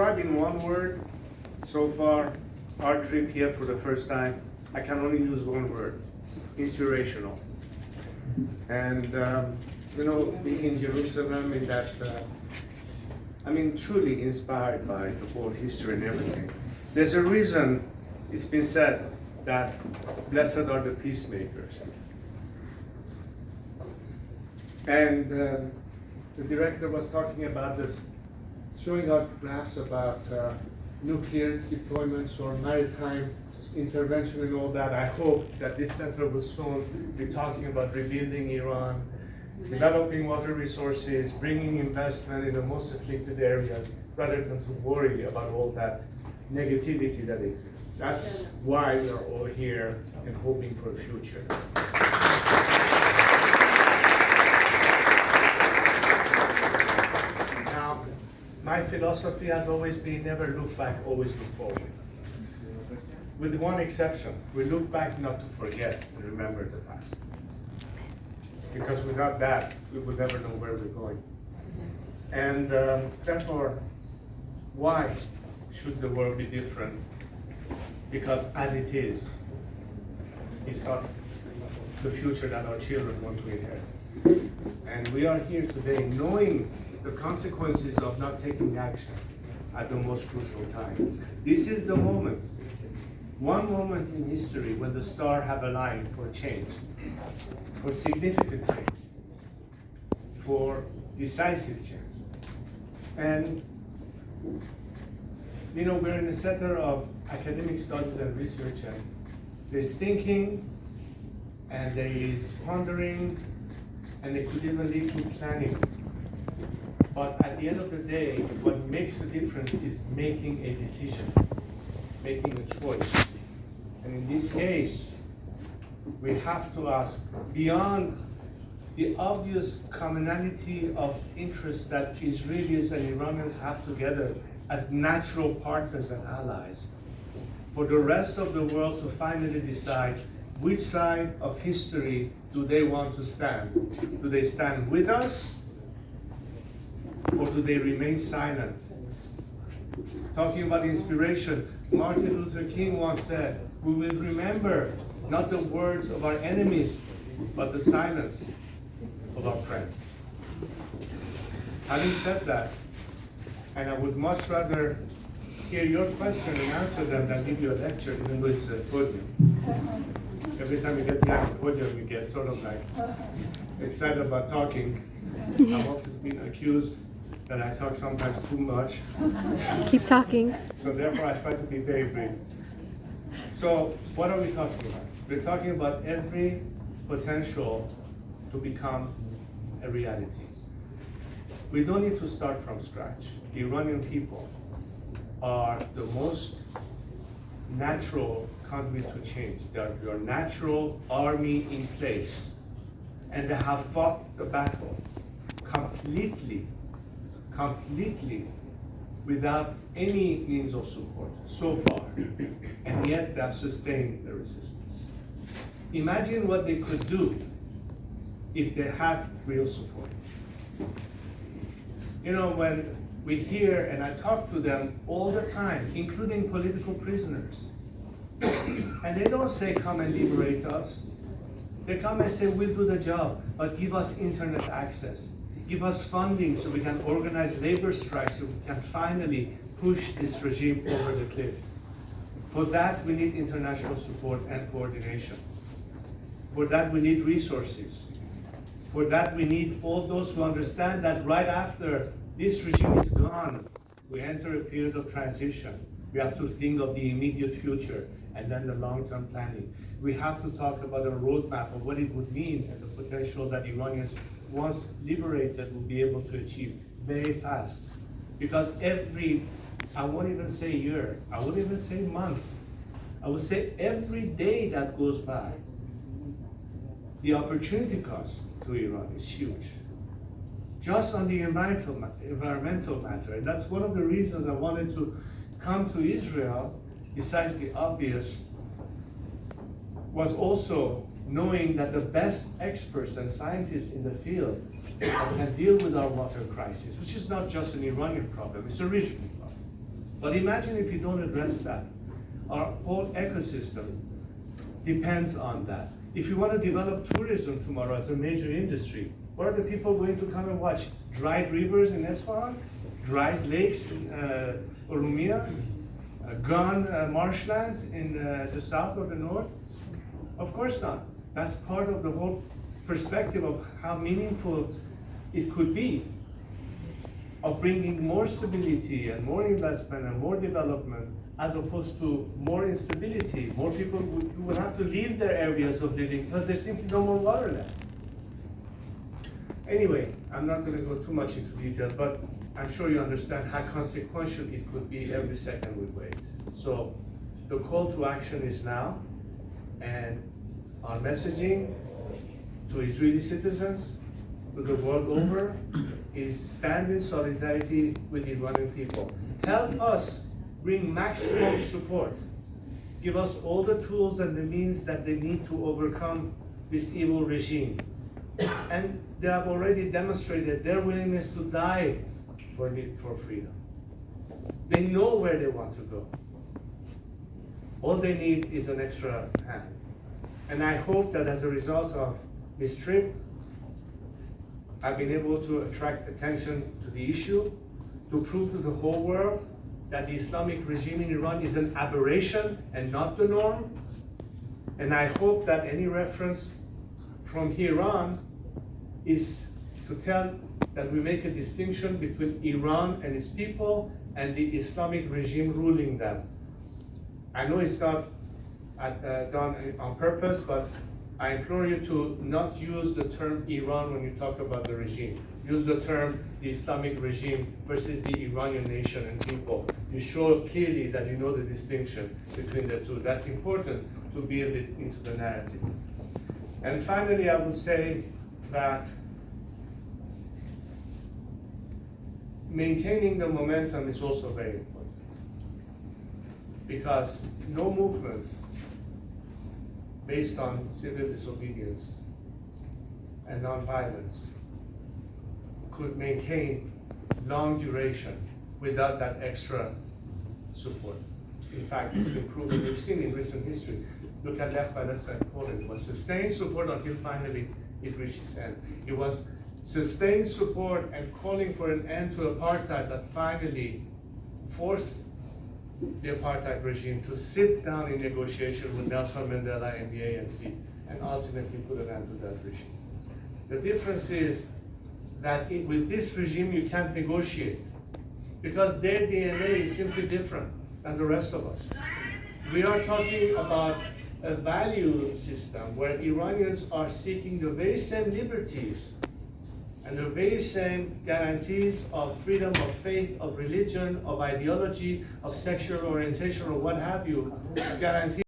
describe in one word so far our trip here for the first time, I can only use one word: inspirational. And being in Jerusalem, in that, truly inspired by the whole history and everything. There's a reason it's been said that blessed are the peacemakers. And the director was talking about this, showing out graphs about nuclear deployments or maritime intervention and all that. I hope that this center will soon be talking about rebuilding Iran, developing water resources, bringing investment in the most afflicted areas, rather than to worry about all that negativity that exists. That's why we are all here and hoping for a future. Now, my philosophy has always been never look back, always look forward. With one exception, we look back not to forget and remember the past. Because without that, we would never know where we're going. And therefore, why should the world be different? Because as it is, it's not the future that our children want to inherit. And we are here today knowing the consequences of not taking action at the most crucial time. This is the moment, one moment in history when the stars have aligned for change, for significant change, for decisive change. And we're in the center of academic studies and research, and there's thinking, and there is pondering, and it could even lead to planning. But at the end of the day, what makes the difference is making a decision, making a choice. And in this case, we have to ask, beyond the obvious commonality of interest that Israelis and Iranians have together as natural partners and allies, for the rest of the world to finally decide which side of history do they want to stand. Do they stand with us, or do they remain silent? Talking about inspiration, Martin Luther King once said, we will remember not the words of our enemies, but the silence of our friends. Having said that, and I would much rather hear your question and answer them than give you a lecture, even though it's a podium. Every time you get behind the podium, you get sort of like excited about talking. I've often been accused that I talk sometimes too much. Keep talking. So therefore, I try to be very brief. So what are we talking about? We're talking about every potential to become a reality. We don't need to start from scratch. The Iranian people are the most natural conduit to change. They are your natural army in place. And they have fought the battle completely without any means of support so far. And yet they have sustained the resistance. Imagine what they could do if they had real support. When we hear, and I talk to them all the time, including political prisoners, and they don't say, come and liberate us. They come and say, we'll do the job, but give us internet access. Give us funding so we can organize labor strikes, so we can finally push this regime over the cliff. For that, we need international support and coordination. For that, we need resources. For that, we need all those who understand that right after this regime is gone, we enter a period of transition. We have to think of the immediate future and then the long-term planning. We have to talk about a roadmap of what it would mean and the potential that Iranians, once liberated, will be able to achieve very fast. Because I won't even say year, I won't even say month, I would say every day that goes by, the opportunity cost to Iran is huge. Just on the environmental matter. And that's one of the reasons I wanted to come to Israel, besides the obvious, was also knowing that the best experts and scientists in the field can deal with our water crisis, which is not just an Iranian problem, it's a regional problem. But imagine if you don't address that. Our whole ecosystem depends on that. If you want to develop tourism tomorrow as a major industry, what are the people going to come and watch? Dried rivers in Isfahan? Dried lakes in Oromia? Gone marshlands in the south or the north? Of course not. That's part of the whole perspective of how meaningful it could be of bringing more stability and more investment and more development, as opposed to more instability. More people would have to leave their areas of living because there's simply no more water left. Anyway, I'm not going to go too much into details, but I'm sure you understand how consequential it could be every second we wait. So the call to action is now, and our messaging to Israeli citizens, to the world over, is stand in solidarity with the Iranian people. Help us bring maximum support. Give us all the tools and the means that they need to overcome this evil regime. And they have already demonstrated their willingness to die for freedom. They know where they want to go. All they need is an extra hand. And I hope that as a result of this trip, I've been able to attract attention to the issue, to prove to the whole world that the Islamic regime in Iran is an aberration and not the norm. And I hope that any reference from here on is to tell that we make a distinction between Iran and its people and the Islamic regime ruling them. I know it's not done on purpose, but I implore you to not use the term Iran when you talk about the regime. Use the term the Islamic regime versus the Iranian nation and people. You show clearly that you know the distinction between the two. That's important to build it into the narrative. And finally, I would say that maintaining the momentum is also very important, because no movement based on civil disobedience and nonviolence could maintain long duration without that extra support. In fact, it's been proven, we've seen in recent history. Look at Lech Walesa in Poland. It was sustained support until finally it reached its end. It was sustained support and calling for an end to apartheid that finally forced the apartheid regime to sit down in negotiation with Nelson Mandela and the ANC and ultimately put an end to that regime. The difference is that with this regime you can't negotiate, because their DNA is simply different than the rest of us. We are talking about a value system where Iranians are seeking the very same liberties and the very same guarantees of freedom of faith, of religion, of ideology, of sexual orientation, or what have you, guaranteed